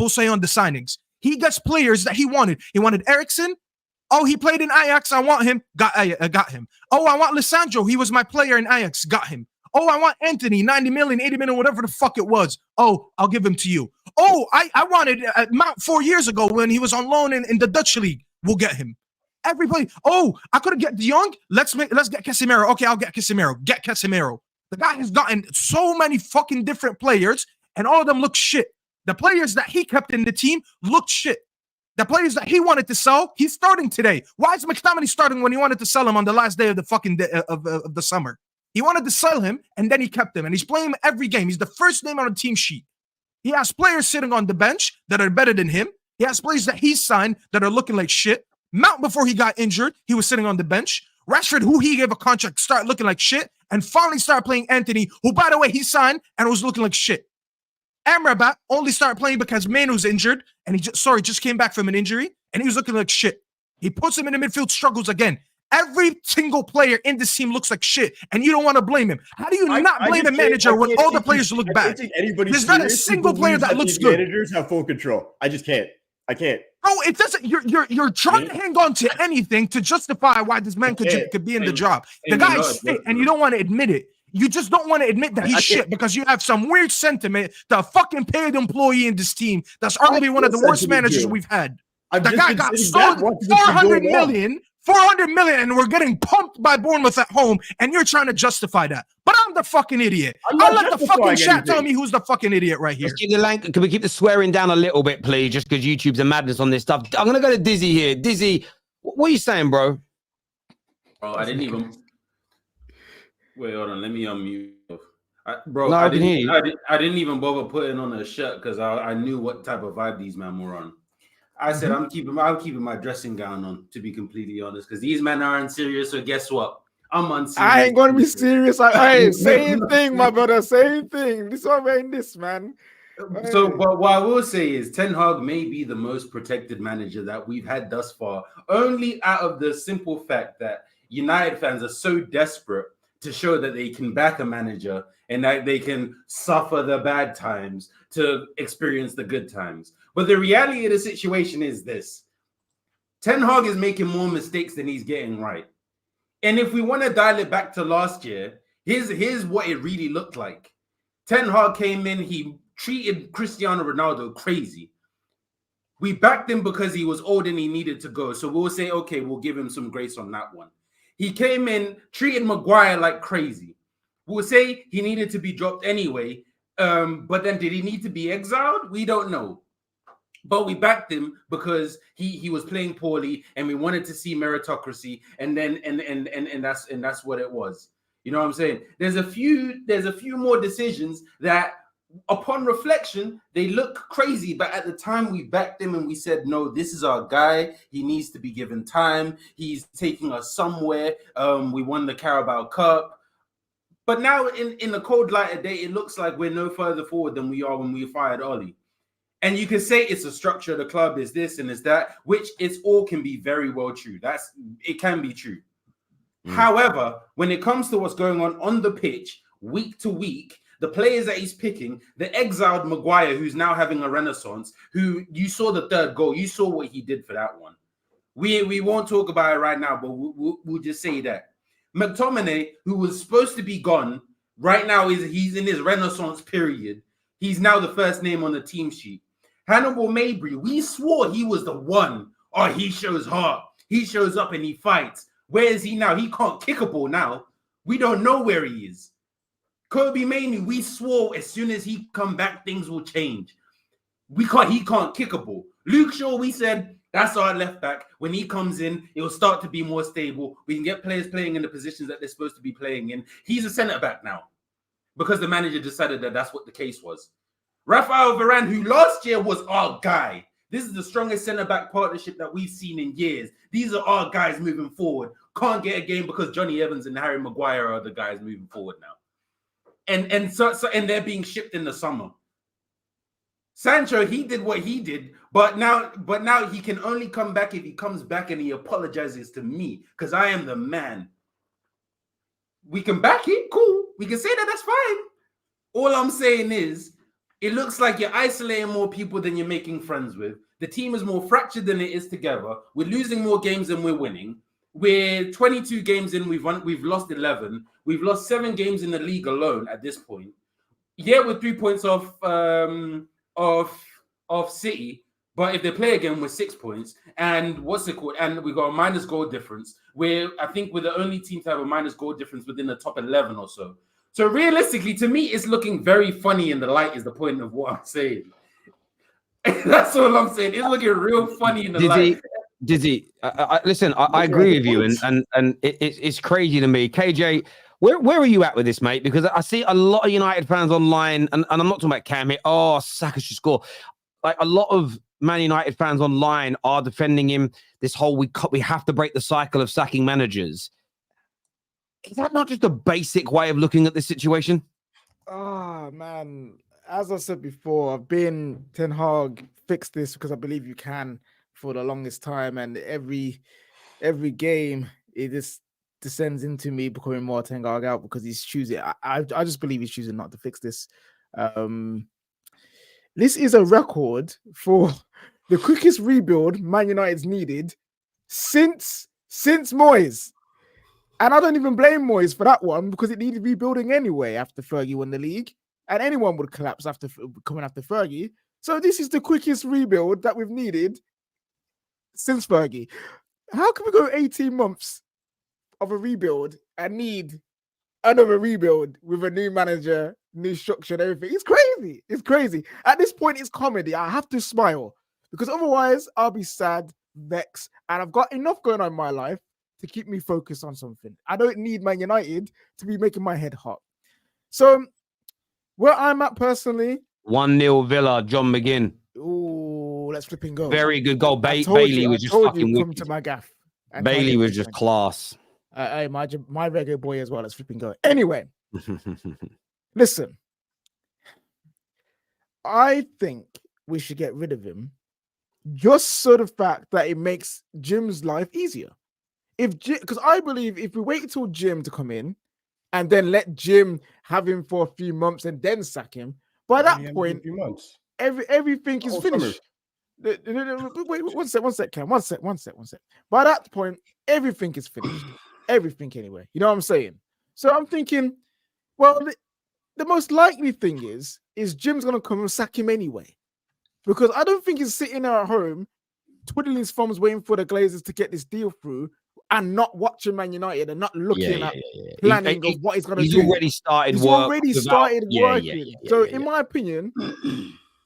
say on the signings. He gets players that he wanted. He wanted Eriksson. Oh, he played in Ajax. I want him. Got him. Oh, I want Lissandro. He was my player in Ajax. Got him. Oh, I want Anthony. 90 million, 80 million, whatever the fuck it was. Oh, I'll give him to you. Oh, I wanted Mount 4 years ago when he was on loan in the Dutch league. We'll get him. Everybody. Oh, I could have get De Jong. Let's get Casemiro. Okay, I'll get Casemiro. Get Casemiro. The guy has gotten so many fucking different players, and all of them look shit. The players that he kept in the team looked shit. The players that he wanted to sell, he's starting today. Why is McTominay starting when he wanted to sell him on the last day of the fucking of the summer? He wanted to sell him, and then he kept him, and he's playing him every game. He's the first name on the team sheet. He has players sitting on the bench that are better than him. He has players that he signed that are looking like shit. Mount, before he got injured, he was sitting on the bench. Rashford, who he gave a contract, started looking like shit, and finally started playing Anthony, who, by the way, he signed and was looking like shit. Amrabat only started playing because Manu's injured, and he just came back from an injury, and he was looking like shit. He puts him in the midfield, struggles again. Every single player in this team looks like shit, and you don't want to blame him. How do you not blame a manager when all the players look bad? There's not a single player that looks good. Managers have full control. I just can't. I can't. Bro, it doesn't. You're trying to hang on to anything to justify why this man could be in the job. The guy's shit, and you don't want to admit it. You just don't want to admit that he's shit because you have some weird sentiment that a fucking paid employee in this team that's arguably one of the worst managers we've had. The guy got sold 400 million, and we're getting pumped by Bournemouth at home, and you're trying to justify that. But I'm the fucking idiot. I'll let the fucking chat tell me who's the fucking idiot right here. Can we keep the swearing down a little bit, please? Just because YouTube's a madness on this stuff. I'm going to go to Dizzy here. Dizzy, what are you saying, bro? Bro, I didn't even... Wait, hold on. Let me unmute. Bro, I didn't even bother putting on a shirt because I knew what type of vibe these men were on. I said I'm keeping my dressing gown on, to be completely honest, because these men aren't serious. So guess what? I'm unserious. I ain't gonna be serious. Hey, same thing, my brother. Same thing. This one wearing this, man. So, but what I will say is, Ten Hag may be the most protected manager that we've had thus far, only out of the simple fact that United fans are so desperate to show that they can back a manager and that they can suffer the bad times to experience the good times. But the reality of the situation is this: Ten Hag is making more mistakes than he's getting right. And if we want to dial it back to last year, here's what it really looked like. Ten Hag came in, he treated Cristiano Ronaldo crazy. We backed him because he was old and he needed to go. So we'll say, okay, we'll give him some grace on that one. He came in, treated Maguire like crazy. We'll say he needed to be dropped anyway. But then did he need to be exiled? We don't know. But we backed him because he was playing poorly and we wanted to see meritocracy, and that's what it was. You know what I'm saying? There's a few more decisions that upon reflection they look crazy, but at the time we backed him and we said, no, this is our guy. He needs to be given time. He's taking us somewhere. We won the Carabao Cup. But now in the cold light of day, it looks like we're no further forward than we are when we fired Oli. And you can say it's the structure of the club, is this and is that, which it's all can be very well true. It can be true. However, when it comes to what's going on the pitch, week to week, the players that he's picking, the exiled Maguire, who's now having a renaissance, who you saw the third goal, you saw what he did for that one. We won't talk about it right now, but we'll just say that. McTominay, who was supposed to be gone, right now he's in his renaissance period. He's now the first name on the team sheet. Hannibal Mabry, we swore he was the one. Oh, he shows heart. He shows up and he fights. Where is he now? He can't kick a ball now. We don't know where he is. Kobe Mainoo, we swore as soon as he come back, things will change. He can't kick a ball. Luke Shaw, we said, that's our left back. When he comes in, it will start to be more stable. We can get players playing in the positions that they're supposed to be playing in. He's a centre back now because the manager decided that that's what the case was. Rafael Varane, who last year was our guy. This is the strongest centre-back partnership that we've seen in years. These are our guys moving forward. Can't get a game because Johnny Evans and Harry Maguire are the guys moving forward now. And they're being shipped in the summer. Sancho, he did what he did, but now he can only come back if he comes back and he apologizes to me because I am the man. We can back it, cool. We can say that, that's fine. All I'm saying is, it looks like you're isolating more people than you're making friends with. The team is more fractured than it is together. We're losing more games than we're winning. We're 22 games in. We've lost 11. We've lost 7 games in the league alone at this point. Yeah, we're 3 points off City, but if they play again, we're 6 points. And what's it called? And we got a minus goal difference. I think we're the only team to have a minus goal difference within the top 11 or so. So realistically, to me, it's looking very funny in the light is the point of what I'm saying. That's all I'm saying. It's looking real funny in the light. Dizzy, listen, I agree with you, and it's crazy to me. KJ, where are you at with this, mate? Because I see a lot of United fans online, and I'm not talking about Cam here. Oh, Saka should score. Like a lot of Man United fans online are defending him. This whole we have to break the cycle of sacking managers. Is that not just a basic way of looking at this situation? Oh, man. As I said before, I've been Ten Hag, fix this because I believe you can for the longest time. And every game, it just descends into me becoming more Ten Hag out because he's choosing. I just believe he's choosing not to fix this. This is a record for the quickest rebuild Man United's needed since Moyes. And I don't even blame Moyes for that one because it needed rebuilding anyway after Fergie won the league. And anyone would collapse coming after Fergie. So this is the quickest rebuild that we've needed since Fergie. How can we go 18 months of a rebuild and need another rebuild with a new manager, new structure and everything? It's crazy. It's crazy. At this point, it's comedy. I have to smile because otherwise I'll be sad, vexed, and I've got enough going on in my life to keep me focused on something. I don't need Man United to be making my head hot. So Where I'm at personally, 1-0 Villa, John McGinn. ooh, let's flip and go. Very good goal. Bailey was just come fucking to wicked. my gaff. Bailey was just class. Hey, my reggae boy as well. Let's flip and go. Anyway, listen. I think we should get rid of him just so the fact that it makes Jim's life easier. Because I believe if we wait until Jim to come in and then let Jim have him for a few months and then sack him, by that point, everything is finished. Wait, one sec, Cam. One sec. By that point, everything is finished. Everything anyway. You know what I'm saying? So I'm thinking, well, the most likely thing is Jim's gonna come and sack him anyway. Because I don't think he's sitting there at home, twiddling his thumbs, waiting for the Glazers to get this deal through and not watching Man United and not looking at planning of what he's gonna do. He's already started working. So in my opinion,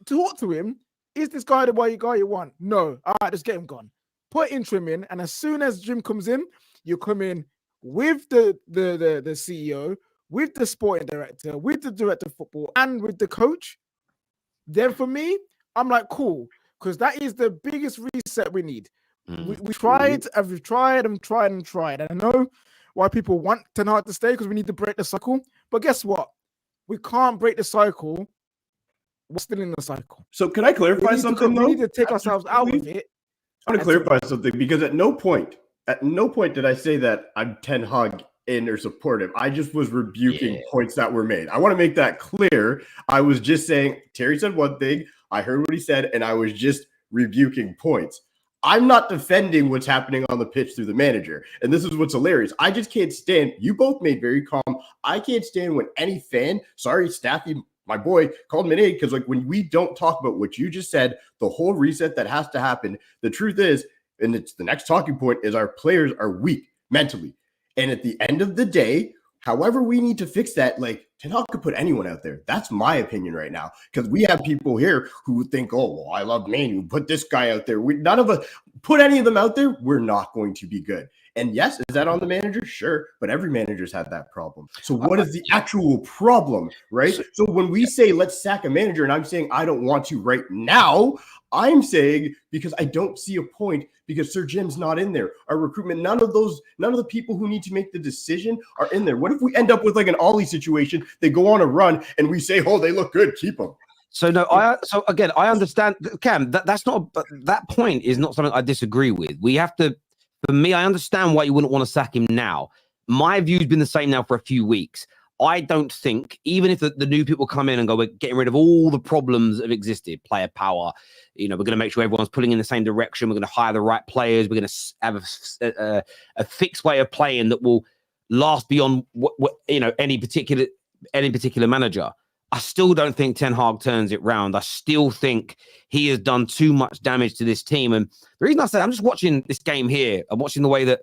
talk to him. Is this guy the guy you want? No. All right, just get him gone. Put interim in, and as soon as Jim comes in, you come in with the CEO, with the sporting director, with the director of football, and with the coach. Then for me, I'm like, cool, because that is the biggest reset we need. We tried, and we've tried and tried and tried. And I know why people want Ten Hag to stay, because we need to break the cycle. But guess what? We can't break the cycle. We're still in the cycle. So can I clarify something? We need to take ourselves out of it. I want to clarify something, because at no point did I say that I'm Ten Hag in or supportive. I just was rebuking points that were made. I want to make that clear. I was just saying Terry said one thing, I heard what he said, and I was just rebuking points. I'm not defending what's happening on the pitch through the manager. And this is what's hilarious. I just can't stand, you both made very calm. I can't stand when any fan, sorry, Staffy, my boy, called me an idiot, because like when we don't talk about what you just said, the whole reset that has to happen, the truth is, and it's the next talking point, is our players are weak mentally. And at the end of the day, however we need to fix that, like Ten Hag could put anyone out there. That's my opinion right now, because we have people here who think, oh, well, I love Manu, put this guy out there. None of us put any of them out there. We're not going to be good. And yes, is that on the manager? Sure. But every manager's had that problem. So what is the actual problem, right? So when we say let's sack a manager, and I'm saying I don't want to right now, I'm saying because I don't see a point, because Sir Jim's not in there. Our recruitment, none of the people who need to make the decision are in there. What if we end up with like an Ollie situation? They go on a run and we say, oh, they look good, keep them. So no, I understand, Cam. That point is not something I disagree with. We have to. For me, I understand why you wouldn't want to sack him now. My view's been the same now for a few weeks. I don't think, even if the new people come in and go, we're getting rid of all the problems that have existed, player power, we're going to make sure everyone's pulling in the same direction. We're going to hire the right players. We're going to have a fixed way of playing that will last beyond any particular manager. I still don't think Ten Hag turns it round. I still think he has done too much damage to this team. And the reason I say I'm just watching this game here, I'm watching the way that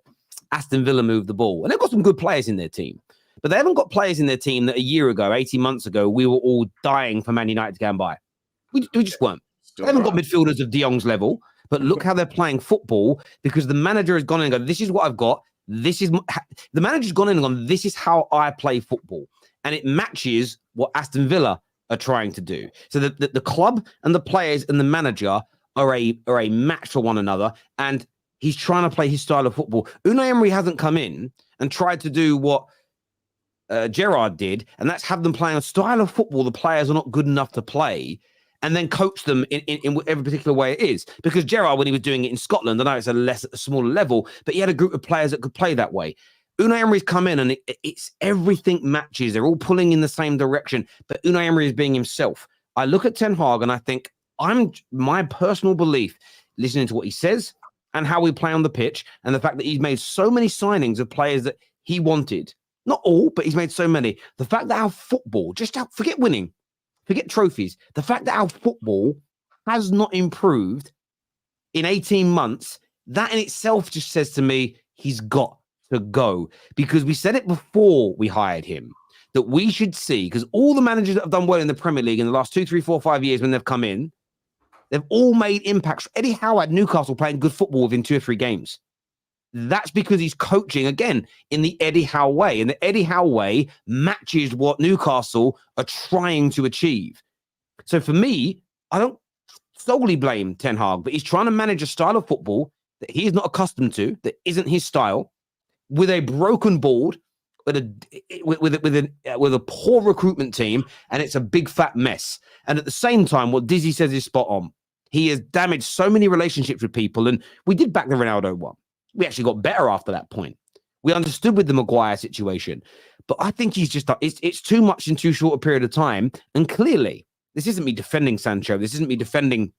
Aston Villa move the ball. And they've got some good players in their team. But they haven't got players in their team that a year ago, 18 months ago, we were all dying for Man United to go and buy. We just weren't. They haven't got midfielders of De Jong's level. But look how they're playing football, because the manager has gone in and gone, this is what I've got. The manager's gone in and gone, this is how I play football. And it matches what Aston Villa are trying to do. So the club and the players and the manager are a match for one another. And he's trying to play his style of football. Unai Emery hasn't come in and tried to do what Gerrard did, and that's have them playing a style of football the players are not good enough to play, and then coach them in whatever particular way it is. Because Gerrard, when he was doing it in Scotland, I know it's a smaller level, but he had a group of players that could play that way. Unai Emery's come in and it's everything matches. They're all pulling in the same direction, but Unai Emery is being himself. I look at Ten Hag and I think my personal belief, listening to what he says and how we play on the pitch, and the fact that he's made so many signings of players that he wanted. Not all, but he's made so many. The fact that our football, forget winning, forget trophies, the fact that our football has not improved in 18 months, that in itself just says to me, he's got to go. Because we said it before we hired him, that we should see, because all the managers that have done well in the Premier League in the last 2, 3, 4, 5 years when they've come in, they've all made impacts. Eddie Howe had Newcastle playing good football within 2 or 3 games. that's because he's coaching again in the Eddie Howe way. And the Eddie Howe way matches what Newcastle are trying to achieve. So for me, I don't solely blame Ten Hag, but he's trying to manage a style of football that he's not accustomed to, that isn't his style, with a broken board, with a poor recruitment team, and it's a big fat mess. And at the same time, what Dizzy says is spot on. He has damaged so many relationships with people, and we did back the Ronaldo one. We actually got better after that point. We understood with the Maguire situation, but I think he's just it's too much in too short a period of time. And clearly, this isn't me defending Sancho. This isn't me defending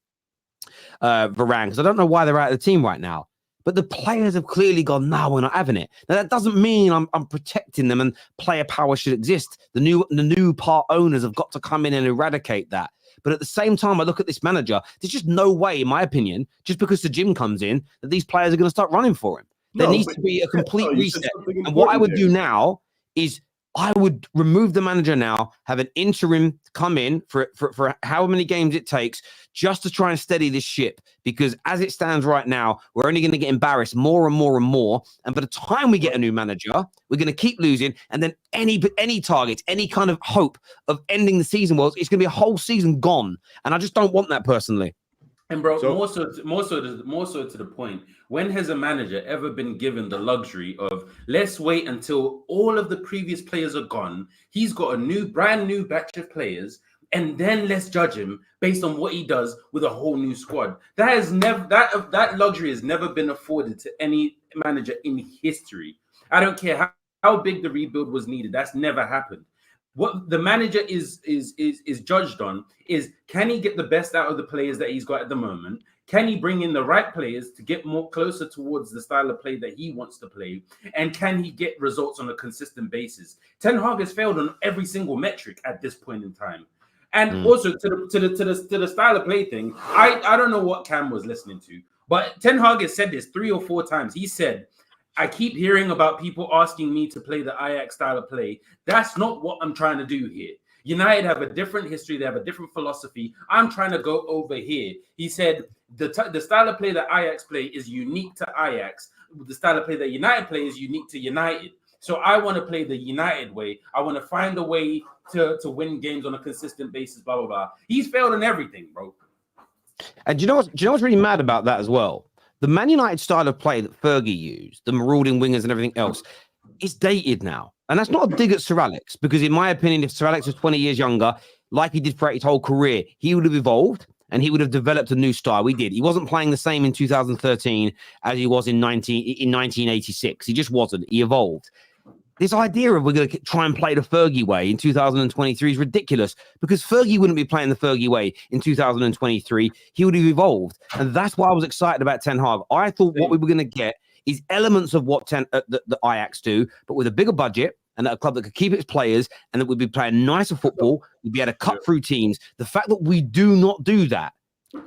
Varane, because I don't know why they're out of the team right now. But the players have clearly gone, no, we're not having it. Now, that doesn't mean I'm protecting them and player power should exist. The new part owners have got to come in and eradicate that. But at the same time, I look at this manager, there's just no way, in my opinion, just because the gym comes in, that these players are going to start running for him. There needs to be a complete reset. And what I would do now is I would remove the manager now, have an interim come in for however many games it takes, just to try and steady this ship. Because as it stands right now, we're only going to get embarrassed more and more and more. And by the time we get a new manager, we're going to keep losing. And then any targets, any kind of hope of ending the season, well, it's going to be a whole season gone. And I just don't want that personally. And bro, more so to the point, when has a manager ever been given the luxury of let's wait until all of the previous players are gone, he's got a brand new batch of players, and then let's judge him based on what he does with a whole new squad? That has never that luxury has never been afforded to any manager in history. I don't care how big the rebuild was needed. That's never happened. What the manager is judged on is, can he get the best out of the players that he's got at the moment? Can he bring in the right players to get more closer towards the style of play that he wants to play? And can he get results on a consistent basis? Ten Hag has failed on every single metric at this point in time. And also to the style of play thing, I don't know what Cam was listening to, but Ten Hag has said this 3 or 4 times. He said, I keep hearing about people asking me to play the Ajax style of play. That's not what I'm trying to do here. United have a different history. They have a different philosophy. I'm trying to go over here. He said the style of play that Ajax play is unique to Ajax. The style of play that United play is unique to United. So I want to play the United way. I want to find a way to win games on a consistent basis, blah, blah, blah. He's failed on everything, bro. And do you know what's really mad about that as well? The Man United style of play that Fergie used, the marauding wingers and everything else, is dated now. And that's not a dig at Sir Alex, because in my opinion, if Sir Alex was 20 years younger, like he did throughout his whole career, he would have evolved and he would have developed a new style. He did. He wasn't playing the same in 2013 as he was in 1986. He just wasn't. He evolved. This idea of we're going to try and play the Fergie way in 2023 is ridiculous, because Fergie wouldn't be playing the Fergie way in 2023. He would have evolved. And that's why I was excited about Ten Hag. I thought what we were going to get is elements of what the Ajax do, but with a bigger budget and a club that could keep its players and that would be playing nicer football. We'd be able to cut through teams. The fact that we do not do that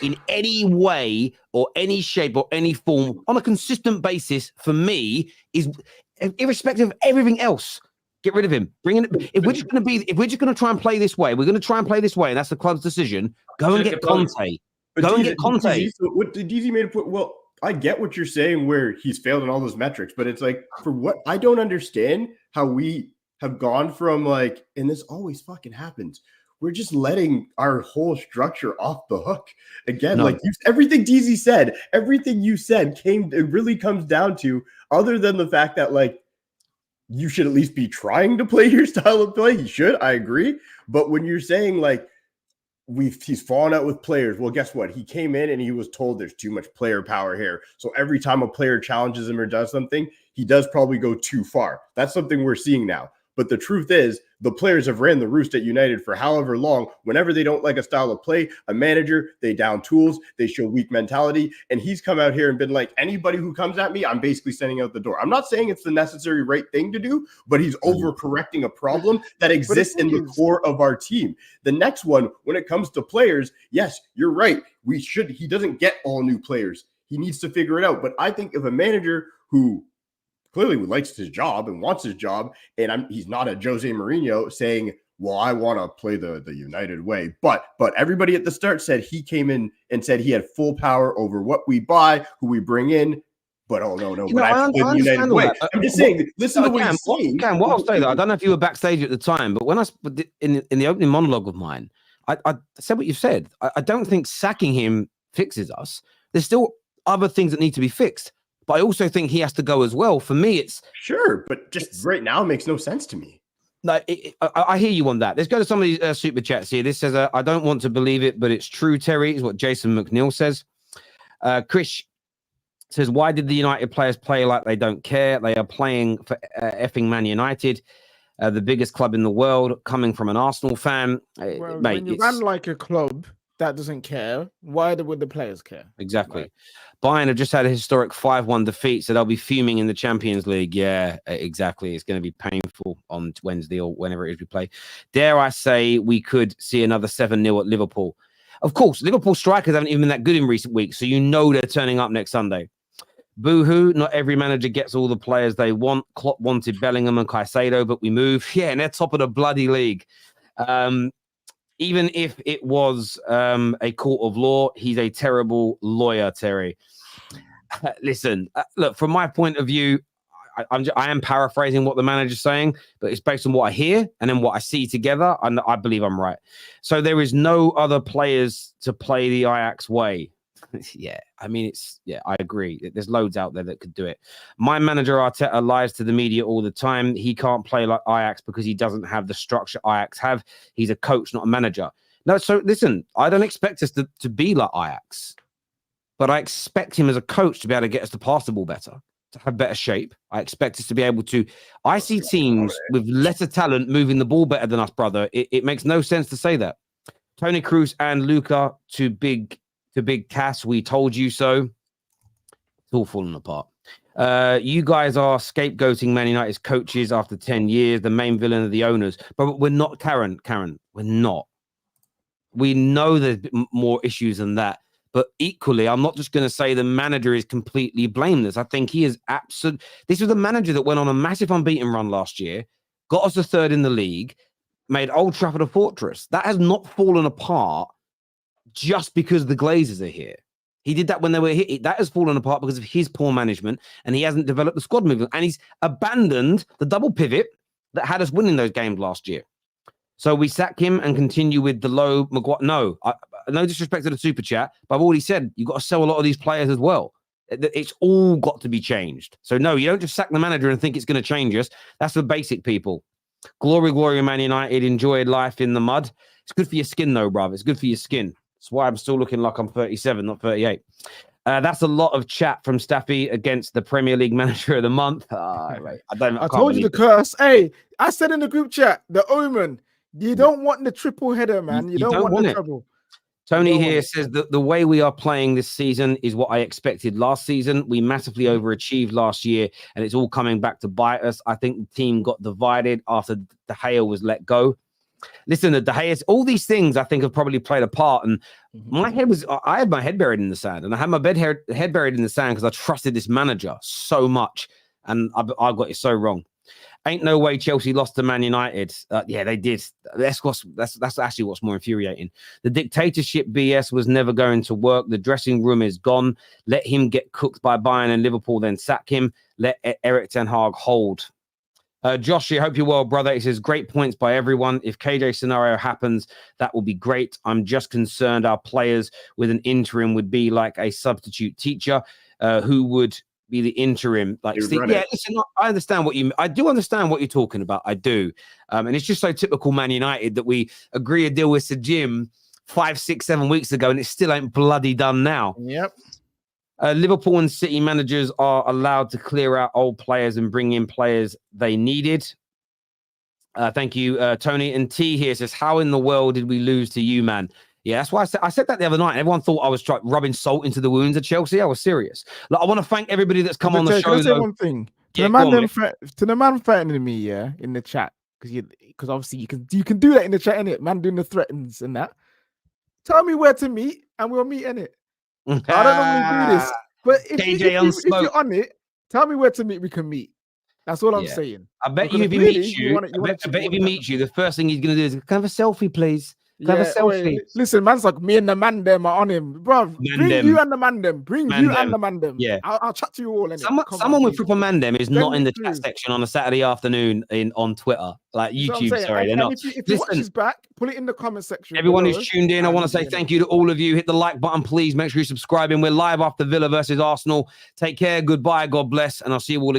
in any way or any shape or any form on a consistent basis, for me, is irrespective of everything else. Get rid of him. Bring in. If we're just going to try and play this way, we're going to try and play this way, and that's the club's decision. Go and get Conte. Go and get Conte. What did DZ made a point? Well, I get what you're saying, where he's failed in all those metrics, but it's like, for what I don't understand how we have gone from like, and this always fucking happens. We're just letting our whole structure off the hook again. No. Like everything DZ said, everything you said it really comes down to, other than the fact that like you should at least be trying to play your style of play. You should, I agree. But when you're saying like he's fallen out with players, well, guess what? He came in and he was told there's too much player power here. So every time a player challenges him or does something, he does probably go too far. That's something we're seeing now. But the truth is, the players have ran the roost at United for however long. Whenever they don't like a style of play, a manager, they down tools, they show weak mentality. And he's come out here and been like, anybody who comes at me, I'm basically sending out the door. I'm not saying it's the necessary right thing to do, but he's overcorrecting a problem that exists in the core of our team. The next one, when it comes to players, yes, you're right. He doesn't get all new players. He needs to figure it out. But I think if a manager who clearly likes his job and wants his job, and he's not a Jose Mourinho saying, well, I want to play the United way. But everybody at the start said he came in and said he had full power over what we buy, who we bring in. But oh no, but I understand all that. I'm just saying, listen to what he's saying. What I'll say though, I don't know if you were backstage at the time, but when in the opening monologue of mine, I said what you said. I don't think sacking him fixes us. There's still other things that need to be fixed, but I also think he has to go as well. For me, it's sure, but just right now it makes no sense to me. No, I hear you on that. Let's go to some of these super chats here. This says, I don't want to believe it, but it's true, Tery, is what Jason McNeil says. Chris says, why did the United players play like they don't care? They are playing for effing Man United, the biggest club in the world, coming from an Arsenal fan. Well, mate, when you run like a club that doesn't care, why would the players care? Exactly. Right. Bayern have just had a historic 5-1 defeat, so they'll be fuming in the Champions League. Yeah, exactly. It's going to be painful on Wednesday or whenever it is we play. Dare I say we could see another 7-0 at Liverpool. Of course, Liverpool strikers haven't even been that good in recent weeks, so you know they're turning up next Sunday. Boo-hoo, not every manager gets all the players they want. Klopp wanted Bellingham and Caicedo, but we move. Yeah, and they're top of the bloody league. Even if it was a court of law, he's a terrible lawyer, Tery. Listen, look, from my point of view, I am paraphrasing what the manager's saying, but it's based on what I hear and then what I see together, and I believe I'm right. So there is no other players to play the Ajax way. Yeah, I mean, I agree. There's loads out there that could do it. My manager, Arteta, lies to the media all the time. He can't play like Ajax because he doesn't have the structure Ajax have. He's a coach, not a manager. No, so listen, I don't expect us to be like Ajax, but I expect him as a coach to be able to get us to pass the ball better, to have better shape. I expect us to be able to. I see teams with lesser talent moving the ball better than us, brother. It makes no sense to say that. Toni Kroos and Luka to big Cass, we told you so. It's all falling apart. You guys are scapegoating Man United's coaches after 10 years, the main villain of the owners. But we're not, Karen, we're not. We know there's more issues than that. But equally, I'm not just going to say the manager is completely blameless. I think he is absolute. This was a manager that went on a massive unbeaten run last year, got us a third in the league, made Old Trafford a fortress. That has not fallen apart just because the Glazers are here. He did that when they were here. That has fallen apart because of his poor management, and he hasn't developed the squad movement, and he's abandoned the double pivot that had us winning those games last year. So we sack him and continue with the low Maguire. No, no disrespect to the super chat, but I've already said you've got to sell a lot of these players as well. It's all got to be changed. So no, you don't just sack the manager and think it's going to change us. That's for basic people. Glory, glory, Man United. Enjoy life in the mud. It's good for your skin, though, bruv. It's good for your skin. That's why I'm still looking like I'm 37, not 38. That's a lot of chat from Staffy against the Premier League Manager of the Month. Right. I told you the curse. Hey, I said in the group chat, the omen. You don't want the triple header, man. You don't want the trouble. Tony here says that the way we are playing this season is what I expected last season. We massively overachieved last year, and it's all coming back to bite us. I think the team got divided after De Gea was let go. Listen, the De Gea, all these things I think have probably played a part. And I had my head buried in the sand, and I had my head buried in the sand because I trusted this manager so much, and I got it so wrong. Ain't no way Chelsea lost to Man United. Yeah, they did. That's actually what's more infuriating. The dictatorship BS was never going to work. The dressing room is gone. Let him get cooked by Bayern and Liverpool, then sack him. Let Erik ten Hag hold. Josh, I hope you're well, brother. He says, great points by everyone. If KJ scenario happens, that will be great. I'm just concerned our players with an interim would be like a substitute teacher who would be the interim. Like, yeah, listen, I understand what you. I do understand what you're talking about. I do, and it's just so typical Man United that we agree a deal with Sir Jim 5, 6, 7 weeks ago, and it still ain't bloody done now. Yep. Liverpool and City managers are allowed to clear out old players and bring in players they needed. Thank you, Tony. And T here says, "How in the world did we lose to you, man?" Yeah, that's why I said that the other night. And everyone thought I was rubbing salt into the wounds of Chelsea. I was serious. Like, I want to thank everybody that's come on the show. Can I say one thing to the man threatening me? Yeah, in the chat, because obviously you can do that in the chat, innit? Man doing the threatens and that. Tell me where to meet, and we'll meet in it. I don't normally do this, but if you're on it, tell me where to meet. We can meet. That's all I'm saying. I bet you if he meets you, I bet if he meets you, the first thing he's going to do is, "Can I have a selfie, please?" Have a selfie. Listen, man's like, me and the man them are on him, bro. Bring them. you and the man them. Bring Man you them. and the man them. Yeah. I'll chat to you all. Someone with proper mandem is not in the through. chat section on a Saturday afternoon on Twitter, like YouTube. Sorry, they're not. If you watch this back, put it in the comment section. Everyone who's tuned in, I want to say thank you to all of you. Hit the like button, please. Make sure you're subscribing. We're live after Villa versus Arsenal. Take care. Goodbye. God bless. And I'll see you all again.